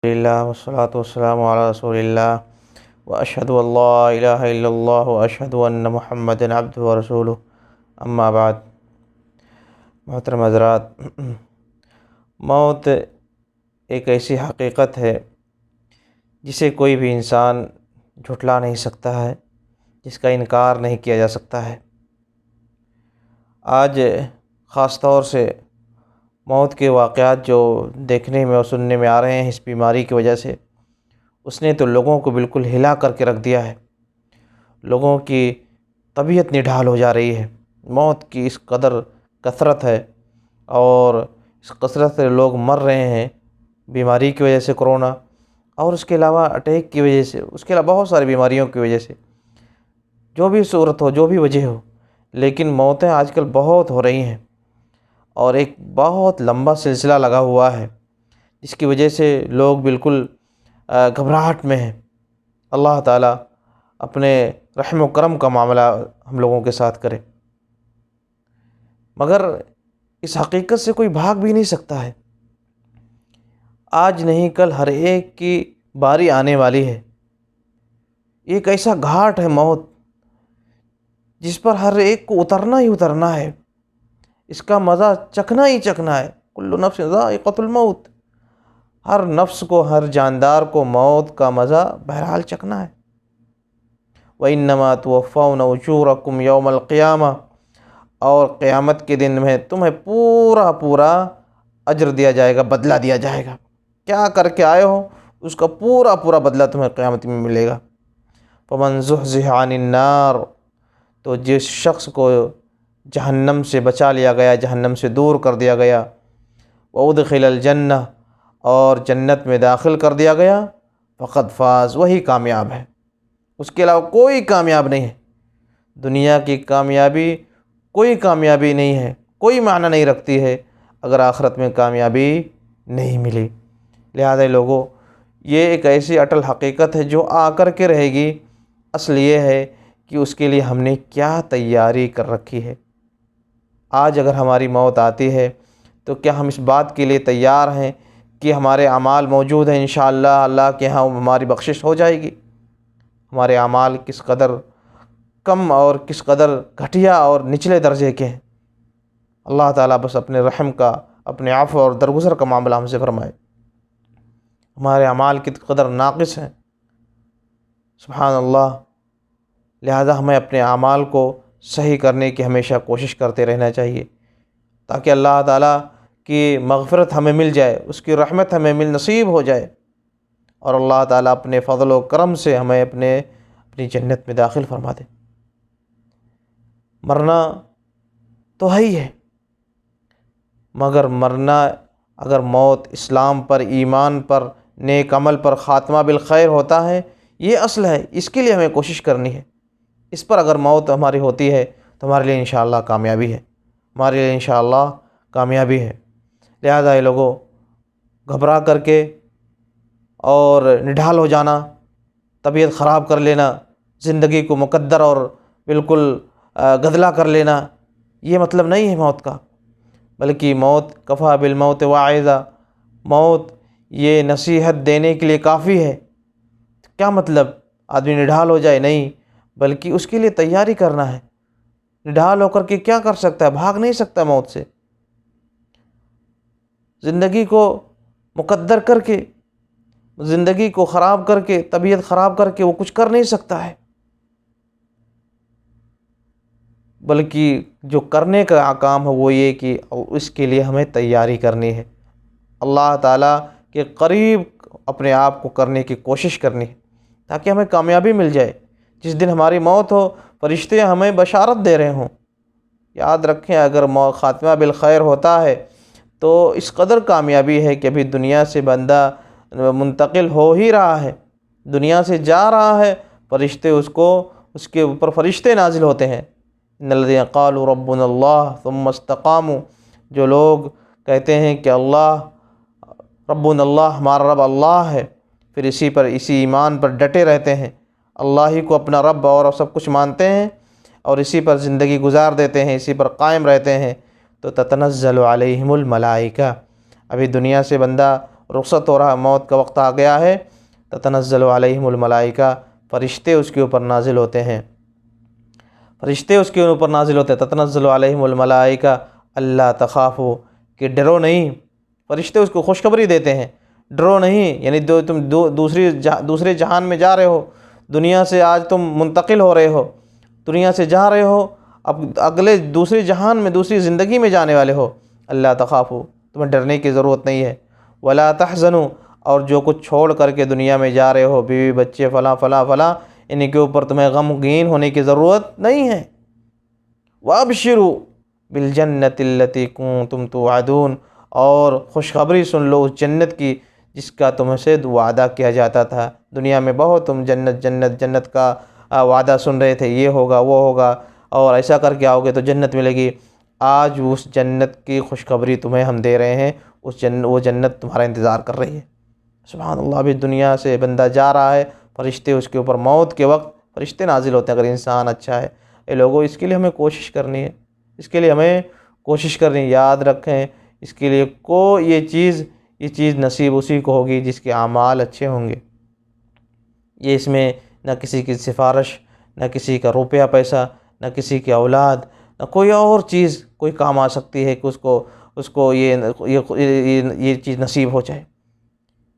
اللہ والصلاة والسلام علی رسول اللہ واشہد ان لا الہ الا اللہ واشہد ان محمد عبدہ ورسولہ اما بعد۔ محترم حضرات، موت ایک ایسی حقیقت ہے جسے کوئی بھی انسان جھٹلا نہیں سکتا ہے، جس کا انکار نہیں کیا جا سکتا ہے۔ آج خاص طور سے موت کے واقعات جو دیکھنے میں اور سننے میں آ رہے ہیں اس بیماری کی وجہ سے، اس نے تو لوگوں کو بالکل ہلا کر کے رکھ دیا ہے۔ لوگوں کی طبیعت نڈھال ہو جا رہی ہے۔ موت کی اس قدر کثرت ہے اور اس کثرت سے لوگ مر رہے ہیں بیماری کی وجہ سے، کرونا، اور اس کے علاوہ اٹیک کی وجہ سے، اس کے علاوہ بہت ساری بیماریوں کی وجہ سے، جو بھی صورت ہو، جو بھی وجہ ہو، لیکن موتیں آج کل بہت ہو رہی ہیں اور ایک بہت لمبا سلسلہ لگا ہوا ہے، جس کی وجہ سے لوگ بالکل گھبراہٹ میں ہیں۔ اللہ تعالیٰ اپنے رحم و کرم کا معاملہ ہم لوگوں کے ساتھ کرے، مگر اس حقیقت سے کوئی بھاگ بھی نہیں سکتا ہے۔ آج نہیں کل ہر ایک کی باری آنے والی ہے۔ ایک ایسا گھاٹ ہے موت جس پر ہر ایک کو اترنا ہی اترنا ہے، اس کا مزہ چکھنا ہی چکھنا ہے۔ کل نفس ذائقۃ الموت، ہر نفس کو، ہر جاندار کو موت کا مزہ بہرحال چکھنا ہے۔ وَإِنَّمَا تُوَفَّوْنَ أُجُورَكُمْ يَوْمَ الْقِيَامَةِ، اور قیامت کے دن میں تمہیں پورا اجر دیا جائے گا، بدلہ دیا جائے گا۔ کیا کر کے آئے ہو اس کا پورا بدلہ تمہیں قیامت میں ملے گا۔ فَمَنْ زُحْزِحَ عَنِ النَّارِ، تو جس شخص کو جہنم سے بچا لیا گیا، جہنم سے دور کر دیا گیا، وَأُدْخِلَ الْجَنَّةَ، اور جنت میں داخل کر دیا گیا، فقد فاز، وہی کامیاب ہے۔ اس کے علاوہ کوئی کامیاب نہیں ہے۔ دنیا کی کامیابی کوئی کامیابی نہیں ہے، کوئی معنی نہیں رکھتی ہے اگر آخرت میں کامیابی نہیں ملی۔ لہذا لوگوں، یہ ایک ایسی اٹل حقیقت ہے جو آ کر کے رہے گی۔ اصل یہ ہے کہ اس کے لیے ہم نے کیا تیاری کر رکھی ہے۔ آج اگر ہماری موت آتی ہے تو کیا ہم اس بات کے لیے تیار ہیں کہ ہمارے اعمال موجود ہیں، انشاءاللہ اللہ کے ہاں ہماری بخشش ہو جائے گی؟ ہمارے اعمال کس قدر کم اور کس قدر گھٹیا اور نچلے درجے کے ہیں۔ اللہ تعالیٰ بس اپنے رحم کا، اپنے عفو اور درگزر کا معاملہ ہم سے فرمائے۔ ہمارے اعمال کس قدر ناقص ہیں، سبحان اللہ۔ لہذا ہمیں اپنے اعمال کو صحیح کرنے کی ہمیشہ کوشش کرتے رہنا چاہیے، تاکہ اللہ تعالیٰ کی مغفرت ہمیں مل جائے، اس کی رحمت ہمیں نصیب ہو جائے، اور اللہ تعالیٰ اپنے فضل و کرم سے ہمیں اپنی جنت میں داخل فرما دے۔ مرنا تو ہے ہی ہے، مگر مرنا، اگر موت اسلام پر، ایمان پر، نیک عمل پر، خاتمہ بالخیر ہوتا ہے، یہ اصل ہے۔ اس کے لیے ہمیں کوشش کرنی ہے۔ اس پر اگر موت ہماری ہوتی ہے تو ہمارے لیے انشاءاللہ کامیابی ہے، ہمارے لیے انشاءاللہ کامیابی ہے۔ لہذا یہ لوگوں، گھبرا کر کے اور نڈھال ہو جانا، طبیعت خراب کر لینا، زندگی کو مقدر اور بالکل گدلا کر لینا، یہ مطلب نہیں ہے موت کا، بلکہ موت کفا بالموت واعظا، موت یہ نصیحت دینے کے لیے کافی ہے۔ کیا مطلب آدمی نڈھال ہو جائے؟ نہیں، بلکہ اس کے لیے تیاری کرنا ہے۔ نڈھال ہو کر کے کیا کر سکتا ہے؟ بھاگ نہیں سکتا موت سے۔ زندگی کو مقدر کر کے، زندگی کو خراب کر کے، طبیعت خراب کر کے وہ کچھ کر نہیں سکتا ہے، بلکہ جو کرنے کا کام ہے وہ یہ کہ اس کے لیے ہمیں تیاری کرنی ہے، اللہ تعالیٰ کے قریب اپنے آپ کو کرنے کی کوشش کرنی ہے، تاکہ ہمیں کامیابی مل جائے۔ جس دن ہماری موت ہو، فرشتے ہمیں بشارت دے رہے ہوں۔ یاد رکھیں، اگر خاتمہ بالخیر ہوتا ہے تو اس قدر کامیابی ہے کہ ابھی دنیا سے بندہ منتقل ہو ہی رہا ہے، دنیا سے جا رہا ہے، فرشتے اس کے اوپر فرشتے نازل ہوتے ہیں۔ ان الذین قالوا ربنا اللہ ثم استقاموا، جو لوگ کہتے ہیں کہ اللہ ربنا اللہ، ہمارا رب اللہ ہے، پھر اسی ایمان پر ڈٹے رہتے ہیں، اللہ ہی کو اپنا رب اور سب کچھ مانتے ہیں، اور اسی پر زندگی گزار دیتے ہیں، اسی پر قائم رہتے ہیں، تو تتنزل علیہم الملائکہ، ابھی دنیا سے بندہ رخصت ہو رہا، موت کا وقت آ گیا ہے، تتنزل علیہم الملائکہ، فرشتے اس کے اوپر نازل ہوتے ہیں، فرشتے اس کے اوپر نازل ہوتے ہیں، تتنزل علیہم الملائکہ اللہ تخافوا، کہ ڈرو نہیں، فرشتے اس کو خوشخبری دیتے ہیں، ڈرو نہیں، یعنی تم دوسرے جہان میں جا رہے ہو، دنیا سے آج تم منتقل ہو رہے ہو، دنیا سے جا رہے ہو، اب اگلے دوسرے جہان میں دوسری زندگی میں جانے والے ہو، اللہ تخافوا، تمہیں ڈرنے کی ضرورت نہیں ہے، ولا تحزنوا، اور جو کچھ چھوڑ کر کے دنیا میں جا رہے ہو، بیوی بچے فلاں فلاں فلاں، ان کے اوپر تمہیں غمگین ہونے کی ضرورت نہیں ہے، وابشروا بالجنۃ التی کنتم توعدون، اور خوشخبری سن لو اس جنت کی جس کا تم سے وعدہ کیا جاتا تھا، دنیا میں بہت تم جنت جنت جنت کا وعدہ سن رہے تھے، یہ ہوگا وہ ہوگا اور ایسا کر کے آؤ گے تو جنت ملے گی، آج اس جنت کی خوشخبری تمہیں ہم دے رہے ہیں، وہ جنت تمہارا انتظار کر رہی ہے۔ سبحان اللہ، ابھی دنیا سے بندہ جا رہا ہے، فرشتے اس کے اوپر موت کے وقت فرشتے نازل ہوتے ہیں، اگر انسان اچھا ہے۔ اے لوگوں، اس کے لیے ہمیں کوشش کرنی ہے، اس کے لیے ہمیں کوشش کرنی ہے، یاد رکھیں اس کے لیے یہ چیز نصیب اسی کو ہوگی جس کے اعمال اچھے ہوں گے۔ یہ اس میں نہ کسی کی سفارش، نہ کسی کا روپیہ پیسہ، نہ کسی کی اولاد، نہ کوئی اور چیز کوئی کام آ سکتی ہے کہ اس کو یہ چیز نصیب ہو جائے۔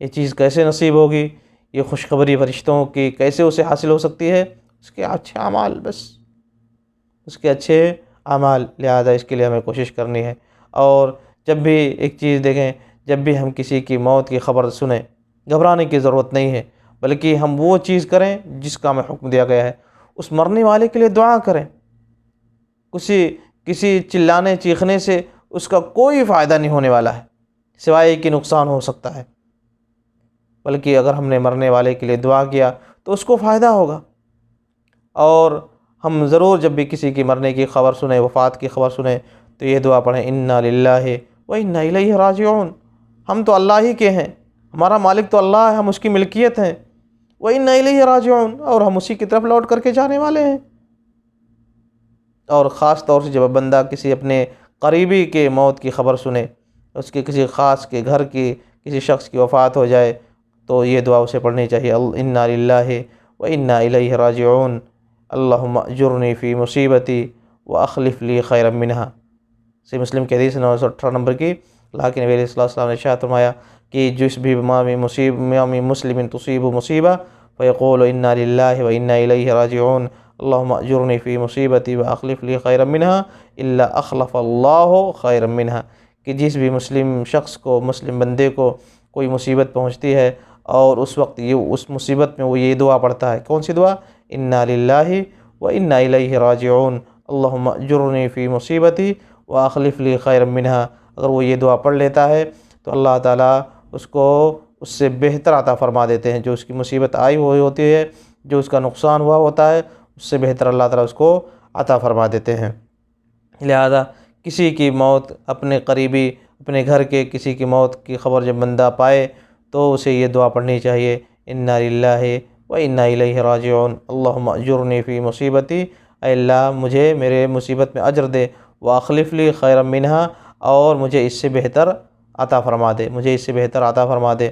یہ چیز کیسے نصیب ہوگی؟ یہ خوشخبری فرشتوں کی کیسے اسے حاصل ہو سکتی ہے؟ اس کے اچھے اعمال، بس اس کے اچھے اعمال، لہذا اس کے لیے ہمیں کوشش کرنی ہے۔ اور جب بھی ایک چیز دیکھیں، جب بھی ہم کسی کی موت کی خبر سنیں، گھبرانے کی ضرورت نہیں ہے، بلکہ ہم وہ چیز کریں جس کا ہمیں حکم دیا گیا ہے، اس مرنے والے کے لیے دعا کریں۔ کسی چلانے چیخنے سے اس کا کوئی فائدہ نہیں ہونے والا ہے، سوائے کہ نقصان ہو سکتا ہے، بلکہ اگر ہم نے مرنے والے کے لیے دعا کیا تو اس کو فائدہ ہوگا۔ اور ہم ضرور جب بھی کسی کی مرنے کی خبر سنیں، وفات کی خبر سنیں، تو یہ دعا پڑھیں، انا للہ و انا الیہ راجعون، ہم تو اللہ ہی کے ہیں، ہمارا مالک تو اللہ ہے، ہم اس کی ملکیت ہیں، و انا الیہ راجعون، اور ہم اسی کی طرف لوٹ کر کے جانے والے ہیں۔ اور خاص طور سے جب بندہ کسی اپنے قریبی کے موت کی خبر سنے، اس کے کسی خاص کے گھر کی کسی شخص کی وفات ہو جائے، تو یہ دعا اسے پڑھنی چاہیے، انا للہ و انا الیہ راجعون، اللہم اجرنی فی مصیبتی واخلف لی خیرا منہا۔ صحیح مسلم کی حدیث 918 نمبر کی، اللہ کے نبی علیہ السلام نے ارشاد فرمایا کہ جس بھی ما من مسلم تصیب مصیبہ فیقول انا للہ و انا الیہ راجعون اللہم اجرنی فی مصیبتی واخلف لی خیرا منہا الا اخلف اللہ خیرا منہا، کہ جس بھی مسلم شخص کو، مسلم بندے کو کوئی مصیبت پہنچتی ہے اور اس وقت اس مصیبت میں وہ یہ دعا پڑھتا ہے، کون سی دعا؟ انا للہ و انا الیہ راجعون اللہم اجرنی فی مصیبتی واخلف لی خیرا منہا، اگر وہ یہ دعا پڑھ لیتا ہے تو اللہ تعالیٰ اس کو اس سے بہتر عطا فرما دیتے ہیں، جو اس کی مصیبت آئی ہوئی ہوتی ہے، جو اس کا نقصان ہوا ہوتا ہے، اس سے بہتر اللہ تعالیٰ اس کو عطا فرما دیتے ہیں۔ لہذا کسی کی موت، اپنے قریبی، اپنے گھر کے کسی کی موت کی خبر جب بندہ پائے تو اسے یہ دعا پڑھنی چاہیے، انا للہ و انا الیہ راجعون اللہم اجرنی فی مصیبتی، اے اللہ مجھے میرے مصیبت میں اجر دے، واخلف لی خیرا منہا، اور مجھے اس سے بہتر عطا فرما دے، مجھے اس سے بہتر عطا فرما دے۔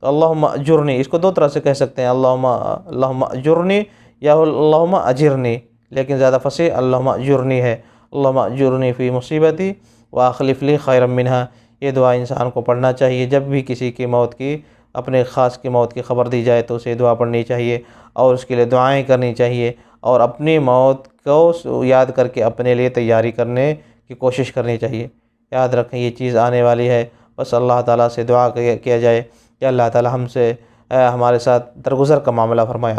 تو اللہم اجرنی، اس کو دو طرح سے کہہ سکتے ہیں، اللہم اجرنی یا اللہم اجرنی، لیکن زیادہ فصیح اللہم اجرنی ہے، اللہم اجرنی فی مصیبتی واخلف لی خیرا منہا۔ یہ دعا انسان کو پڑھنا چاہیے، جب بھی کسی کی موت کی، اپنے خاص کی موت کی خبر دی جائے تو اسے دعا پڑھنی چاہیے اور اس کے لیے دعائیں کرنی چاہیے، اور اپنی موت کو یاد کر کے اپنے لیے تیاری کرنے کی کوشش کرنی چاہیے۔ یاد رکھیں یہ چیز آنے والی ہے، بس اللہ تعالیٰ سے دعا کیا جائے کہ اللہ تعالیٰ ہم سے ہمارے ساتھ درگزر کا معاملہ فرمائے،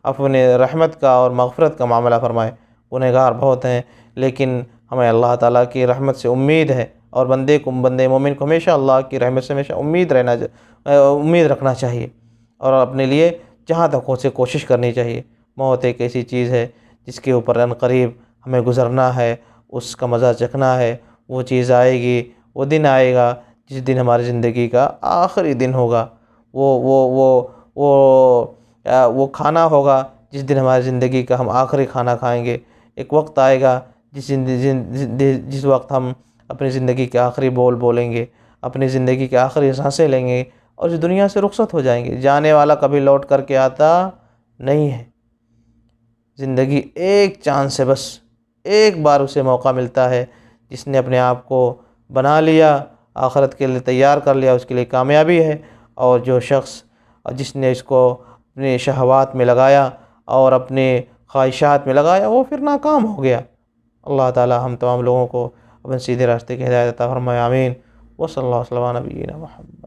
اپنے رحمت کا اور مغفرت کا معاملہ فرمائے۔ گنہگار بہت ہیں، لیکن ہمیں اللہ تعالیٰ کی رحمت سے امید ہے، اور بندے مومن کو ہمیشہ اللہ کی رحمت سے ہمیشہ امید رکھنا چاہیے، اور اپنے لیے جہاں تک ہو سے کوشش کرنی چاہیے۔ موت ایک ایسی چیز ہے جس کے اوپر عنقریب ہمیں گزرنا ہے، اس کا مزہ چکھنا ہے، وہ چیز آئے گی، وہ دن آئے گا جس دن ہماری زندگی کا آخری دن ہوگا، وہ کھانا ہوگا جس دن ہماری زندگی کا ہم آخری کھانا کھائیں گے۔ ایک وقت آئے گا جس وقت ہم اپنی زندگی کے آخری بول بولیں گے، اپنی زندگی کے آخری سانسیں لیں گے، اور اس دنیا سے رخصت ہو جائیں گے۔ جانے والا کبھی لوٹ کر کے آتا نہیں ہے۔ زندگی ایک چانس ہے، بس ایک بار اسے موقع ملتا ہے۔ جس نے اپنے آپ کو بنا لیا، آخرت کے لیے تیار کر لیا، اس کے لیے کامیابی ہے۔ اور جو شخص جس نے اس کو اپنے شہوات میں لگایا اور اپنے خواہشات میں لگایا، وہ پھر ناکام ہو گیا۔ اللہ تعالی ہم تمام لوگوں کو اپنے سیدھے راستے کی ہدایت عطا فرمائے، آمین۔ وصلی اللہ وسلم علی نبینا محمد۔